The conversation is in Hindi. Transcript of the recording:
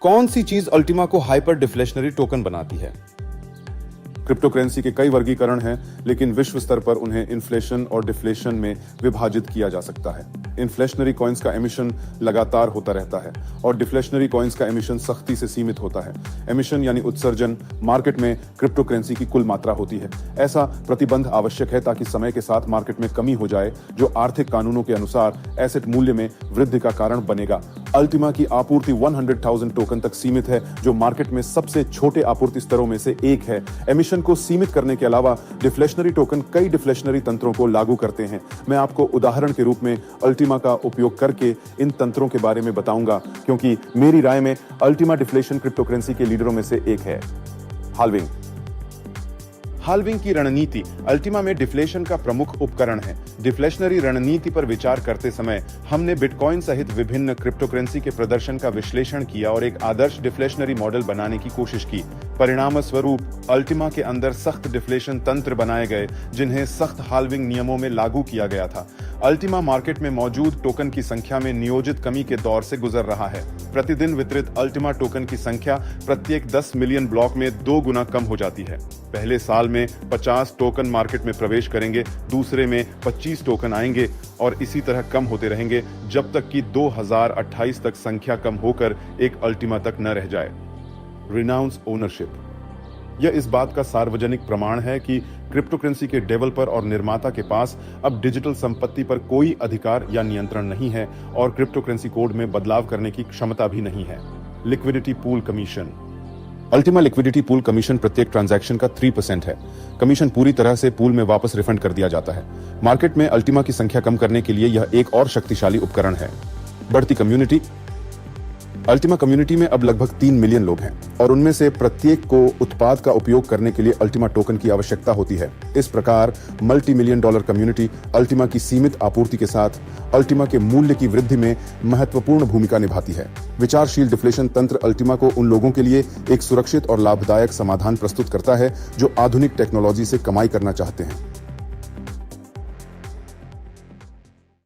कौन सी चीज अल्टीमा को हाइपर डिफ्लेशनरी टोकन बनाती है? क्रिप्टो करेंसी के कई वर्गीकरण हैं, लेकिन विश्व स्तर पर उन्हें इन्फ्लेशन और डिफ्लेशन में विभाजित किया जा सकता है। इन्फ्लेशनरी कॉइन्स का एमिशन लगातार होता रहता है और डिफ्लेशनरी कॉइन्स का एमिशन सख्ती से सीमित होता है। एमिशन यानी उत्सर्जन मार्केट में क्रिप्टो करेंसी की कुल मात्रा होती है। ऐसा प्रतिबंध आवश्यक है ताकि समय के साथ मार्केट में कमी हो जाए, जो आर्थिक कानूनों के अनुसार एसेट मूल्य में वृद्धि का कारण बनेगा। अल्टीमा की आपूर्ति 100,000 टोकन तक सीमित है, जो मार्केट में सबसे छोटे आपूर्ति स्तरों में से एक है। एमिशन को सीमित करने के अलावा डिफ्लेशनरी टोकन कई डिफ्लेशनरी तंत्रों को लागू करते हैं। मैं आपको उदाहरण के रूप में अल्टीमा का उपयोग करके इन तंत्रों के बारे में बताऊंगा, क्योंकि मेरी राय में अल्टीमा डिफ्लेशन क्रिप्टो करेंसी के लीडरों में से एक है। हाल्विंग हाल्विंग की रणनीति अल्टीमा में डिफ्लेशन का प्रमुख उपकरण है। डिफ्लेशनरी रणनीति पर विचार करते समय हमने बिटकॉइन सहित विभिन्न क्रिप्टो करेंसी के प्रदर्शन का विश्लेषण किया और एक आदर्श डिफ्लेशनरी मॉडल बनाने की कोशिश की। परिणाम स्वरूप अल्टीमा के अंदर सख्त डिफ्लेशन तंत्र बनाए गए, जिन्हें सख्त हाल्विंग नियमों में लागू किया गया था। अल्टीमा मार्केट में मौजूद टोकन की संख्या में नियोजित कमी के दौर से गुजर रहा है। प्रतिदिन वितरित अल्टीमा टोकन की संख्या प्रत्येक 10 मिलियन ब्लॉक में 2 गुना कम हो जाती है। पहले साल में 50 टोकन मार्केट में प्रवेश करेंगे, दूसरे में 25 टोकन आएंगे और इसी तरह कम होते रहेंगे जब तक कि 2028 तक संख्या कम होकर एक अल्टीमा तक न रह जाए। रिनाउंस ओनरशिप यह इस बात का सार्वजनिक प्रमाण है कि क्रिप्टो करेंसी के डेवलपर और निर्माता के पास अब डिजिटल संपत्ति पर कोई अधिकार या नियंत्रण नहीं है और क्रिप्टो करेंसी कोड में बदलाव करने की क्षमता भी नहीं है। Liquidity pool commission Ultima liquidity pool commission प्रत्येक ट्रांजैक्शन का 3% है। कमीशन पूरी तरह से पूल में वापस रिफंड कर दिया जाता है। मार्केट में अल्टीमा की संख्या कम करने के लिए यह एक और शक्तिशाली उपकरण है। बढ़ती कम्युनिटी अल्टीमा कम्युनिटी में अब लगभग 3 मिलियन लोग हैं और उनमें से प्रत्येक को उत्पाद का उपयोग करने के लिए अल्टीमा टोकन की आवश्यकता होती है। इस प्रकार multi million dollar community Ultima की सीमित आपूर्ति के साथ अल्टीमा के मूल्य की वृद्धि में महत्वपूर्ण भूमिका निभाती है। विचारशील डिफ्लेशन तंत्र अल्टीमा को उन लोगों के लिए एक सुरक्षित और लाभदायक समाधान प्रस्तुत करता है जो आधुनिक टेक्नोलॉजी से कमाई करना चाहते हैं।